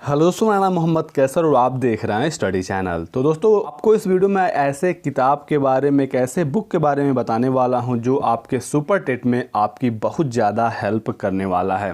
Hello दोस्तों, मेरा नाम मोहम्मद कैसर और आप देख रहे हैं स्टडी चैनल। तो दोस्तों, आपको इस वीडियो में ऐसे किताब के बारे में, एक ऐसे बुक के बारे में बताने वाला हूं जो आपके सुपर टेट में आपकी बहुत ज़्यादा हेल्प करने वाला है।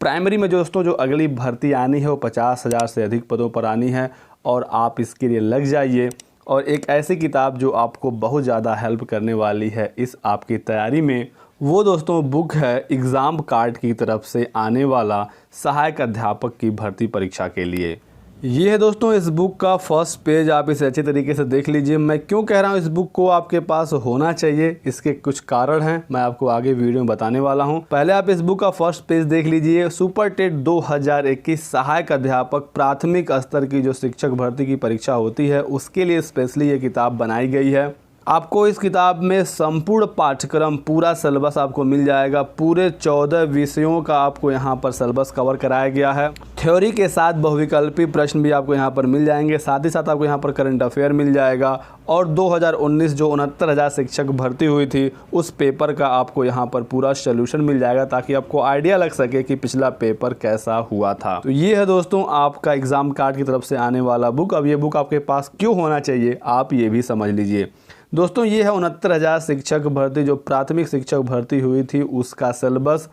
प्राइमरी में दोस्तों जो अगली भर्ती आनी है वो 50,000 से अधिक पदों पर आनी है और आप इसके लिए लग जाइए। और एक ऐसी किताब जो आपको बहुत ज़्यादा हेल्प करने वाली है इस आपकी तैयारी में, वो दोस्तों बुक है एग्ज़ाम कार्ड की तरफ से आने वाला सहायक अध्यापक की भर्ती परीक्षा के लिए। ये है दोस्तों इस बुक का फर्स्ट पेज, आप इसे अच्छे तरीके से देख लीजिए। मैं क्यों कह रहा हूँ इस बुक को आपके पास होना चाहिए, इसके कुछ कारण हैं, मैं आपको आगे वीडियो में बताने वाला हूँ। पहले आप इस बुक का फर्स्ट पेज देख लीजिए। सुपर टेट 2021 सहायक अध्यापक प्राथमिक स्तर की जो शिक्षक भर्ती की परीक्षा होती है उसके लिए स्पेशली ये किताब बनाई गई है। आपको इस किताब में संपूर्ण पाठ्यक्रम, पूरा सिलेबस आपको मिल जाएगा। पूरे 14 विषयों का आपको यहाँ पर सिलेबस कवर कराया गया है। थ्योरी के साथ बहुविकल्पी प्रश्न भी आपको यहाँ पर मिल जाएंगे। साथ ही साथ आपको यहाँ पर करंट अफेयर मिल जाएगा। और 2019 जो 69,000 शिक्षक भर्ती हुई थी उस पेपर का आपको यहाँ पर पूरा सोल्यूशन मिल जाएगा, ताकि आपको आइडिया लग सके कि पिछला पेपर कैसा हुआ था। तो ये है दोस्तों आपका एग्ज़ाम कार्ड की तरफ से आने वाला बुक। अब ये बुक आपके पास क्यों होना चाहिए आप ये भी समझ लीजिए। दोस्तों ये है 69,000 शिक्षक भर्ती जो प्राथमिक शिक्षक भर्ती हुई थी उसका सिलेबस।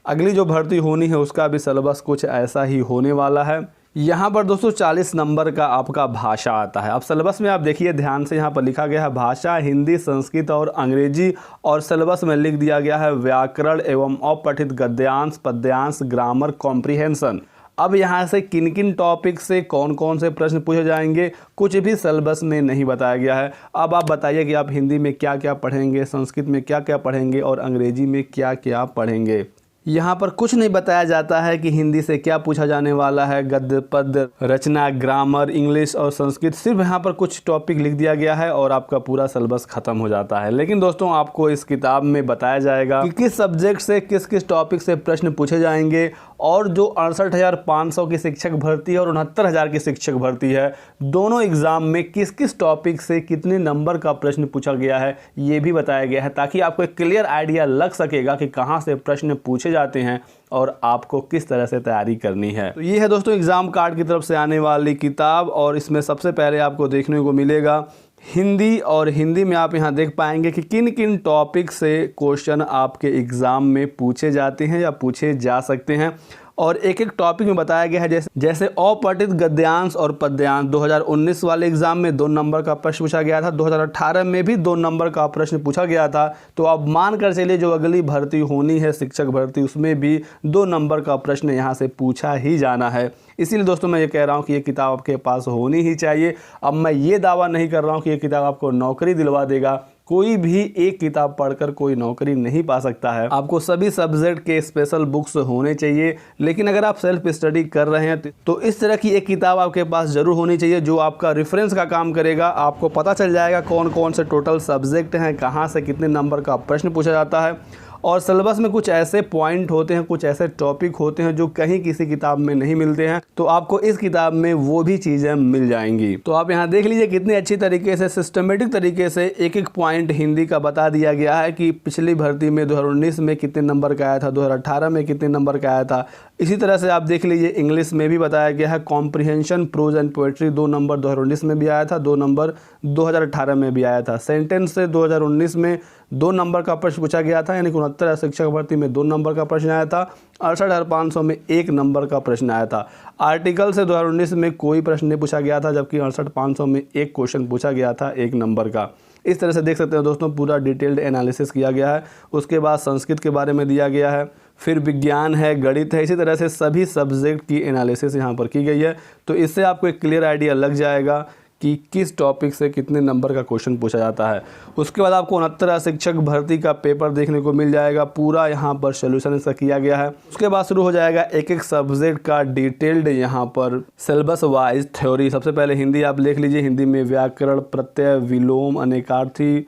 अगली जो भर्ती होनी है उसका भी सिलेबस कुछ ऐसा ही होने वाला है। यहाँ पर दोस्तों 40 नंबर का आपका भाषा आता है। अब सिलेबस में आप देखिए ध्यान से, यहाँ पर लिखा गया है भाषा, हिंदी, संस्कृत और अंग्रेजी। और सिलेबस में लिख दिया गया है व्याकरण एवं अपठित गद्यांश, पद्यांश, ग्रामर, कॉम्प्रिहेंशन। अब यहाँ से किन किन टॉपिक से कौन कौन से प्रश्न पूछे जाएंगे कुछ भी सिलेबस में नहीं बताया गया है। अब आप बताइए कि आप हिंदी में क्या क्या पढ़ेंगे, संस्कृत में क्या क्या पढ़ेंगे और अंग्रेजी में क्या क्या पढ़ेंगे। यहाँ पर कुछ नहीं बताया जाता है कि हिंदी से क्या पूछा जाने वाला है, गद्य, पद्य, रचना, ग्रामर, इंग्लिश और संस्कृत। सिर्फ यहाँ पर कुछ टॉपिक लिख दिया गया है और आपका पूरा सिलेबस खत्म हो जाता है। लेकिन दोस्तों आपको इस किताब में बताया जाएगा कि किस सब्जेक्ट से किस किस टॉपिक से प्रश्न पूछे जाएंगे। और जो 68,500 की शिक्षक भर्ती है और 69,000 की शिक्षक भर्ती है, दोनों एग्जाम में किस किस टॉपिक से कितने नंबर का प्रश्न पूछा गया है ये भी बताया गया है, ताकि आपको एक क्लियर आइडिया लग सकेगा कि कहाँ से प्रश्न पूछे जाते हैं और आपको किस तरह से तैयारी करनी है। तो ये है दोस्तों एग्जाम कार्ड की तरफ से आने वाली किताब। और इसमें सबसे पहले आपको देखने को मिलेगा हिंदी, और हिंदी में आप यहाँ देख पाएंगे कि किन किन टॉपिक से क्वेश्चन आपके एग्ज़ाम में पूछे जाते हैं या पूछे जा सकते हैं। और एक एक टॉपिक में बताया गया है, जैसे अपठित गद्यांश और पद्यांश 2019 वाले एग्जाम में 2 नंबर का प्रश्न पूछा गया था। 2018 में भी 2 नंबर का प्रश्न पूछा गया था। तो आप मान कर चलिए जो अगली भर्ती होनी है शिक्षक भर्ती, उसमें भी 2 नंबर का प्रश्न यहाँ से पूछा ही जाना है। इसीलिए दोस्तों मैं ये कह रहा हूँ कि ये किताब आपके पास होनी ही चाहिए। अब मैं ये दावा नहीं कर रहा हूँ कि ये किताब आपको नौकरी दिलवा देगा। कोई भी एक किताब पढ़कर कोई नौकरी नहीं पा सकता है। आपको सभी सब्जेक्ट के स्पेशल बुक्स होने चाहिए। लेकिन अगर आप सेल्फ स्टडी कर रहे हैं तो इस तरह की एक किताब आपके पास जरूर होनी चाहिए जो आपका रेफरेंस का काम करेगा। आपको पता चल जाएगा कौन कौन से टोटल सब्जेक्ट हैं, कहाँ से कितने नंबर का प्रश्न पूछा जाता है। और सिलेबस में कुछ ऐसे पॉइंट होते हैं, कुछ ऐसे टॉपिक होते हैं जो कहीं किसी किताब में नहीं मिलते हैं, तो आपको इस किताब में वो भी चीज़ें मिल जाएंगी। तो आप यहाँ देख लीजिए कितने अच्छी तरीके से, सिस्टमेटिक तरीके से एक एक पॉइंट हिंदी का बता दिया गया है कि पिछली भर्ती में 2019 में कितने नंबर का आया था, 2018 में कितने नंबर का आया था। इसी तरह से आप देख लीजिए इंग्लिश में भी बताया गया है। Comprehension, prose and poetry 2 number 2019 में भी आया था, 2 नंबर 2018 में भी आया था। सेंटेंस से 2019 में 2 नंबर का प्रश्न पूछा गया था, यानी कि 69,000 शिक्षक भर्ती में 2 नंबर का प्रश्न आया था। 68,500 में 1 नंबर का प्रश्न आया था। आर्टिकल से 2019 में कोई प्रश्न नहीं पूछा गया था, जबकि 68,500 में 1 क्वेश्चन पूछा गया था 1 नंबर का। इस तरह से देख सकते हैं दोस्तों पूरा डिटेल्ड एनालिसिस किया गया है। उसके बाद संस्कृत के बारे में दिया गया है, फिर विज्ञान है, गणित है, इसी तरह से सभी सब्जेक्ट की एनालिसिस यहाँ पर की गई है। तो इससे आपको एक क्लियर आइडिया लग जाएगा कि किस टॉपिक से कितने नंबर का क्वेश्चन पूछा जाता है। उसके बाद आपको 69 शिक्षक भर्ती का पेपर देखने को मिल जाएगा। पूरा यहाँ पर सोल्यूशन इसका किया गया है। उसके बाद शुरू हो जाएगा एक एक सब्जेक्ट का डिटेल्ड यहाँ पर सिलेबस वाइज थ्योरी। सबसे पहले हिंदी आप देख लीजिए। हिंदी में व्याकरण, प्रत्यय, विलोम, अनेकार्थी,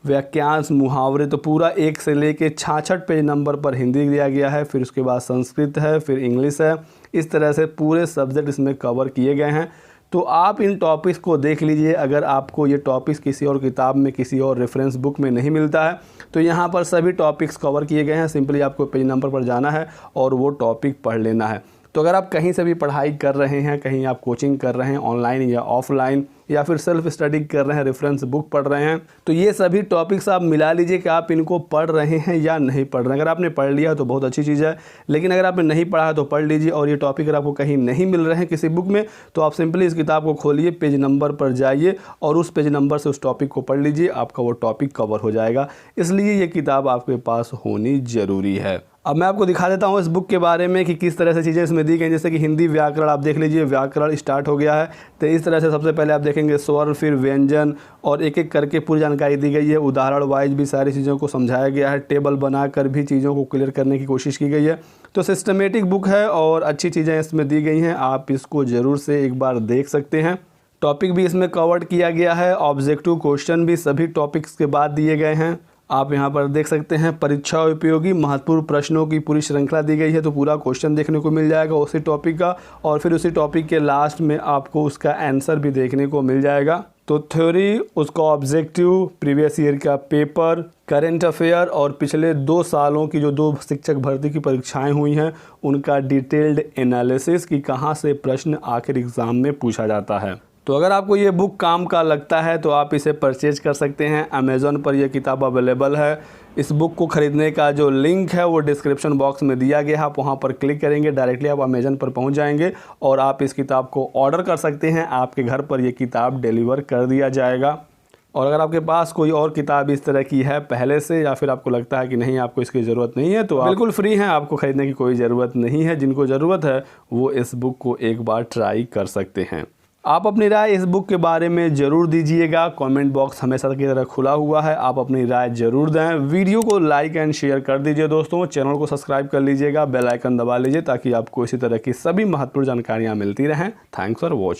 वाक्यांश, मुहावरे, तो पूरा 1 से लेके 66 पेज नंबर पर हिंदी दिया गया है। फिर उसके बाद संस्कृत है, फिर इंग्लिश है। इस तरह से पूरे सब्जेक्ट इसमें कवर किए गए हैं। तो आप इन टॉपिक्स को देख लीजिए। अगर आपको ये टॉपिक्स किसी और किताब में, किसी और रेफरेंस बुक में नहीं मिलता है तो यहाँ पर सभी टॉपिक्स कवर किए गए हैं। सिंपली आपको पेज नंबर पर जाना है और वो टॉपिक पढ़ लेना है। तो अगर आप कहीं से भी पढ़ाई कर रहे हैं, कहीं आप कोचिंग कर रहे हैं ऑनलाइन या ऑफलाइन, या फिर सेल्फ स्टडी कर रहे हैं, रेफरेंस बुक पढ़ रहे हैं, तो ये सभी टॉपिक्स आप मिला लीजिए कि आप इनको पढ़ रहे हैं या नहीं पढ़ रहे हैं। अगर आपने पढ़ लिया तो बहुत अच्छी चीज़ है, लेकिन अगर आपने नहीं पढ़ा तो पढ़ लीजिए। और ये टॉपिक अगर आपको कहीं नहीं मिल रहे हैं किसी बुक में, तो आप सिंपली इस किताब को खोलिए, पेज नंबर पर जाइए और उस पेज नंबर से उस टॉपिक को पढ़ लीजिए, आपका वो टॉपिक कवर हो जाएगा। इसलिए ये किताब आपके पास होनी ज़रूरी है। अब मैं आपको दिखा देता हूँ इस बुक के बारे में कि किस तरह से चीज़ें इसमें दी गई। जैसे कि हिंदी व्याकरण, आप देख लीजिए व्याकरण स्टार्ट हो गया है। तो इस तरह से सबसे पहले आप देखेंगे स्वर, फिर व्यंजन, और एक एक करके पूरी जानकारी दी गई है। उदाहरण वाइज भी सारी चीज़ों को समझाया गया है, टेबल बनाकर भी चीज़ों को क्लियर करने की कोशिश की गई है। तो सिस्टमेटिक बुक है और अच्छी चीज़ें इसमें दी गई हैं, आप इसको ज़रूर से एक बार देख सकते हैं। टॉपिक भी इसमें कवर्ड किया गया है, ऑब्जेक्टिव क्वेश्चन भी सभी टॉपिक्स के बाद दिए गए हैं। आप यहाँ पर देख सकते हैं परीक्षा उपयोगी महत्वपूर्ण प्रश्नों की पूरी श्रृंखला दी गई है, तो पूरा क्वेश्चन देखने को मिल जाएगा उसी टॉपिक का, और फिर उसी टॉपिक के लास्ट में आपको उसका आंसर भी देखने को मिल जाएगा। तो थ्योरी, उसका ऑब्जेक्टिव, प्रीवियस ईयर का पेपर, करंट अफेयर और पिछले 2 सालों की जो 2 शिक्षक भर्ती की परीक्षाएं हुई हैं उनका डिटेल्ड एनालिसिस कि कहाँ से प्रश्न आखिर एग्ज़ाम में पूछा जाता है। तो अगर आपको ये बुक काम का लगता है तो आप इसे परचेज कर सकते हैं। अमेज़ॉन पर यह किताब अवेलेबल है। इस बुक को ख़रीदने का जो लिंक है वो डिस्क्रिप्शन बॉक्स में दिया गया है, आप वहाँ पर क्लिक करेंगे, डायरेक्टली आप अमेज़ॉन पर पहुँच जाएंगे और आप इस किताब को ऑर्डर कर सकते हैं। आपके घर पर यह किताब डिलीवर कर दिया जाएगा। और अगर आपके पास कोई और किताब इस तरह की है पहले से, या फिर आपको लगता है कि नहीं आपको इसकी ज़रूरत नहीं है, तो आप बिल्कुल फ्री हैं, आपको ख़रीदने की कोई ज़रूरत नहीं है। जिनको ज़रूरत है वो इस बुक को एक बार ट्राई कर सकते हैं। आप अपनी राय इस बुक के बारे में ज़रूर दीजिएगा। कमेंट बॉक्स हमेशा की तरह खुला हुआ है, आप अपनी राय ज़रूर दें। वीडियो को लाइक एंड शेयर कर दीजिए दोस्तों। चैनल को सब्सक्राइब कर लीजिएगा, बेल आइकन दबा लीजिए ताकि आपको इसी तरह की सभी महत्वपूर्ण जानकारियाँ मिलती रहें। Thanks for watching.